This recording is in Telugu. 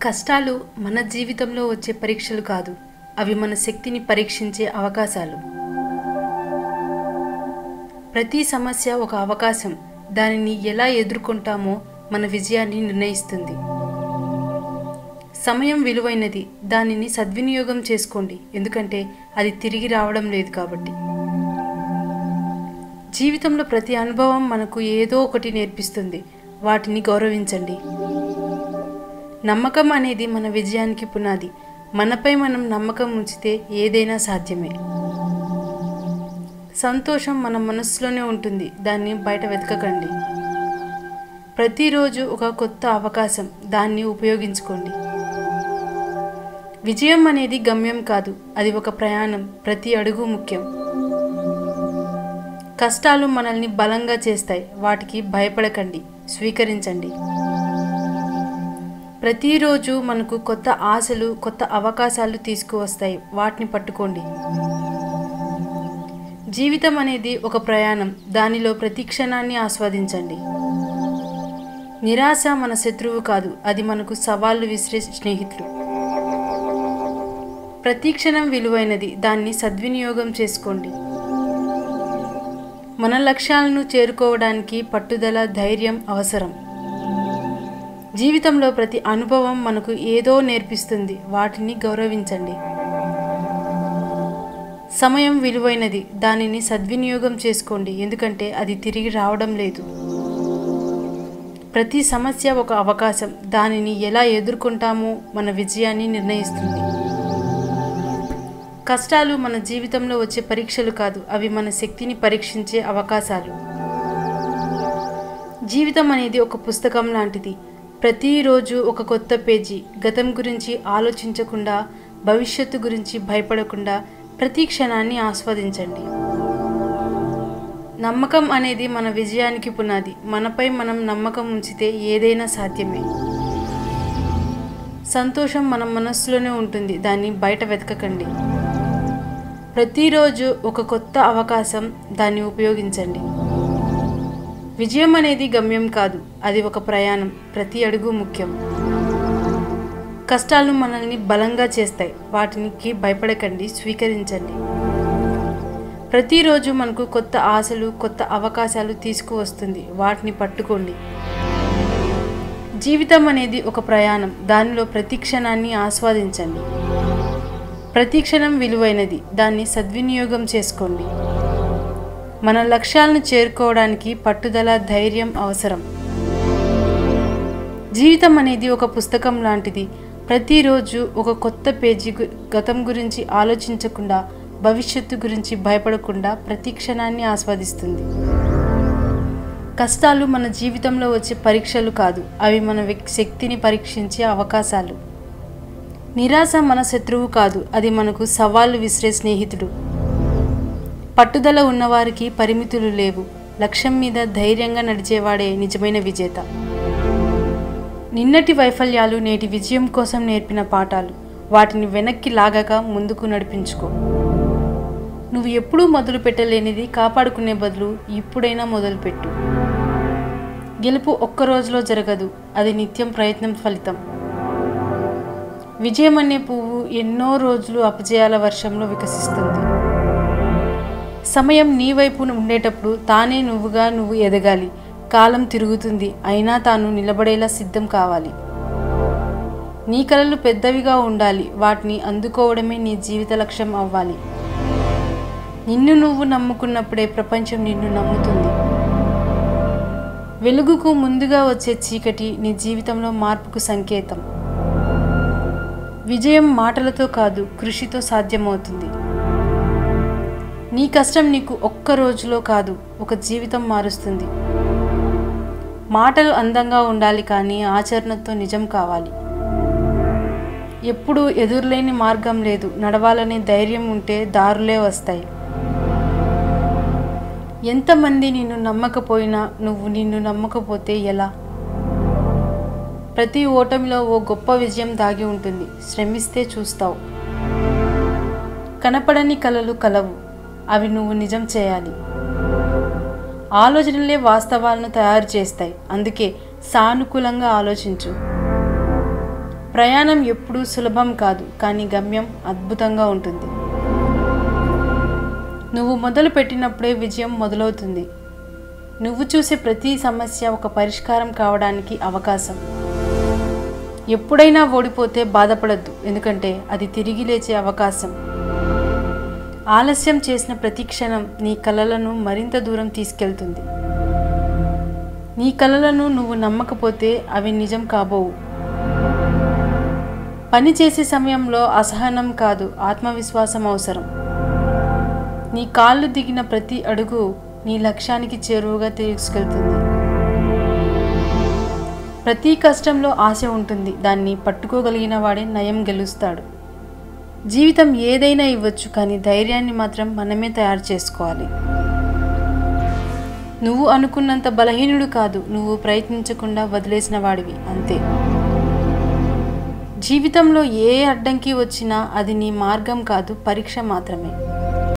కష్టాలు మన జీవితంలో వచ్చే పరీక్షలు కాదు, అవి మన శక్తిని పరీక్షించే అవకాశాలు. ప్రతి సమస్య ఒక అవకాశం. దానిని ఎలా ఎదుర్కొంటామో మన విజయాన్ని నిర్ణయిస్తుంది. సమయం విలువైనది, దానిని సద్వినియోగం చేసుకోండి, ఎందుకంటే అది తిరిగి రావడం లేదు కాబట్టి. జీవితంలో ప్రతి అనుభవం మనకు ఏదో ఒకటి నేర్పిస్తుంది, వాటిని గౌరవించండి. నమ్మకం అనేది మన విజయానికి పునాది. మనపై మనం నమ్మకం ఉంచితే ఏదైనా సాధ్యమే. సంతోషం మన మనస్సులోనే ఉంటుంది, దాన్ని బయట వెతకకండి. ప్రతిరోజు ఒక కొత్త అవకాశం, దాన్ని ఉపయోగించుకోండి. విజయం అనేది గమ్యం కాదు, అది ఒక ప్రయాణం. ప్రతి అడుగు ముఖ్యం. కష్టాలు మనల్ని బలంగా చేస్తాయి, వాటికి భయపడకండి, స్వీకరించండి. ప్రతిరోజు మనకు కొత్త ఆశలు, కొత్త అవకాశాలు తీసుకువస్తాయి, వాటిని పట్టుకోండి. జీవితం అనేది ఒక ప్రయాణం, దానిలో ప్రతి క్షణాన్ని ఆస్వాదించండి. నిరాశ మన శత్రువు కాదు, అది మనకు సవాళ్లు విసిరే స్నేహితులు. ప్రతి క్షణం విలువైనది, దాన్ని సద్వినియోగం చేసుకోండి. మన లక్ష్యాలను చేరుకోవడానికి పట్టుదల, ధైర్యం అవసరం. జీవితంలో ప్రతి అనుభవం మనకు ఏదో నేర్పిస్తుంది, వాటిని గౌరవించండి. సమయం విలువైనది, దానిని సద్వినియోగం చేసుకోండి, ఎందుకంటే అది తిరిగి రావడం లేదు. ప్రతి సమస్య ఒక అవకాశం, దానిని ఎలా ఎదుర్కొంటామో మన విజయాన్ని నిర్ణయిస్తుంది. కష్టాలు మన జీవితంలో వచ్చే పరీక్షలు కాదు, అవి మన శక్తిని పరీక్షించే అవకాశాలు. జీవితం అనేది ఒక పుస్తకం లాంటిది. ప్రతిరోజు ఒక కొత్త పేజీ. గతం గురించి ఆలోచించకుండా, భవిష్యత్తు గురించి భయపడకుండా ప్రతి క్షణాన్ని ఆస్వాదించండి. నమ్మకం అనేది మన విజయానికి పునాది. మనపై మనం నమ్మకం ఉంచితే ఏదైనా సాధ్యమే. సంతోషం మన మనస్సులోనే ఉంటుంది, దాన్ని బయట వెతకకండి. ప్రతిరోజు ఒక కొత్త అవకాశం, దాన్ని ఉపయోగించండి. విజయం అనేది గమ్యం కాదు, అది ఒక ప్రయాణం. ప్రతి అడుగు ముఖ్యం. కష్టాలు మనల్ని బలంగా చేస్తాయి, వాటికి భయపడకండి, స్వీకరించండి. ప్రతిరోజు మనకు కొత్త ఆశలు, కొత్త అవకాశాలు తీసుకువస్తుంది, వాటిని పట్టుకోండి. జీవితం అనేది ఒక ప్రయాణం, దానిలో ప్రతి క్షణాన్ని ఆస్వాదించండి. ప్రతి క్షణం విలువైనది, దాన్ని సద్వినియోగం చేసుకోండి. మన లక్ష్యాలను చేరుకోవడానికి పట్టుదల, ధైర్యం అవసరం. జీవితం అనేది ఒక పుస్తకం లాంటిది. ప్రతిరోజు ఒక కొత్త పేజీ. గతం గురించి ఆలోచించకుండా, భవిష్యత్తు గురించి భయపడకుండా ప్రతి క్షణాన్ని ఆస్వాదిస్తుంది. కష్టాలు మన జీవితంలో వచ్చే పరీక్షలు కాదు, అవి మన శక్తిని పరీక్షించే అవకాశాలు. నిరాశ మన శత్రువు కాదు, అది మనకు సవాళ్లు విసిరే స్నేహితుడు. పట్టుదల ఉన్నవారికి పరిమితులు లేవు. లక్ష్యం మీద ధైర్యంగా నడిచేవాడే నిజమైన విజేత. నిన్నటి వైఫల్యాలు నేటి విజయం కోసం నేర్పిన పాఠాలు. వాటిని వెనక్కి లాగక ముందుకు నడిపించుకో. నువ్వు ఎప్పుడూ మొదలు పెట్టలేనిది కాపాడుకునే బదులు ఇప్పుడైనా మొదలుపెట్టు. గెలుపు ఒక్క రోజులో జరగదు, అది నిత్యం ప్రయత్నం ఫలితం. విజయం అనే పువ్వు ఎన్నో రోజులు అపజయాల వర్షంలో వికసిస్తుంది. సమయం నీ వైపు ఉండేటప్పుడు తానే నువ్వు ఎదగాలి. కాలం తిరుగుతుంది, అయినా తాను నిలబడేలా సిద్ధం కావాలి. నీ కలలు పెద్దవిగా ఉండాలి, వాటిని అందుకోవడమే నీ జీవిత లక్ష్యం అవ్వాలి. నిన్ను నువ్వు నమ్ముకున్నప్పుడే ప్రపంచం నిన్ను నమ్ముతుంది. వెలుగుకు ముందుగా వచ్చే చీకటి నీ జీవితంలో మార్పుకు సంకేతం. విజయం మాటలతో కాదు, కృషితో సాధ్యమవుతుంది. నీ కష్టం నీకు ఒక్క రోజులో కాదు, ఒక జీవితం మారుస్తుంది. మాటలు అందంగా ఉండాలి, కానీ ఆచరణతో నిజం కావాలి. ఎప్పుడూ ఎదురులేని మార్గం లేదు, నడవాలనే ధైర్యం ఉంటే దారులే వస్తాయి. ఎంతమంది నిన్ను నమ్మకపోయినా నువ్వు నిన్ను నమ్మకపోతే ఎలా? ప్రతి ఓటమిలో ఓ గొప్ప విజయం దాగి ఉంటుంది. శ్రమిస్తే చూస్తావు. కనపడని కలలు కలవు, అవి నువ్వు నిజం చేయాలి. ఆలోచనలే వాస్తవాలను తయారు చేస్తాయి, అందుకే సానుకూలంగా ఆలోచించు. ప్రయాణం ఎప్పుడూ సులభం కాదు, కానీ గమ్యం అద్భుతంగా ఉంటుంది. నువ్వు మొదలు పెట్టినప్పుడే విజయం మొదలవుతుంది. నువ్వు చూసే ప్రతి సమస్య ఒక పరిష్కారం కావడానికి అవకాశం. ఎప్పుడైనా ఓడిపోతే బాధపడద్దు, ఎందుకంటే అది తిరిగి లేచే అవకాశం. ఆలస్యం చేసిన ప్రతి క్షణం నీ కలలను మరింత దూరం తీసుకెళ్తుంది. నీ కలలను నువ్వు నమ్మకపోతే అవి నిజం కాబోవు. పని చేసే సమయంలో అసహనం కాదు, ఆత్మవిశ్వాసం అవసరం. నీ కాళ్ళు దిగిన ప్రతి అడుగు నీ లక్ష్యానికి చేరువగా తీసుకెళ్తుంది. ప్రతి కష్టంలో ఆశ ఉంటుంది, దాన్ని పట్టుకోగలిగిన వాడే నయం గెలుస్తాడు. జీవితం ఏదైనా ఇవ్వచ్చు, కానీ ధైర్యాన్ని మాత్రం మనమే తయారు చేసుకోవాలి. నువ్వు అనుకున్నంత బలహీనుడు కాదు, నువ్వు ప్రయత్నించకుండా వదిలేసిన వాడివి అంతే. జీవితంలో ఏ అడ్డంకి వచ్చినా అది నీ మార్గం కాదు, పరీక్ష మాత్రమే.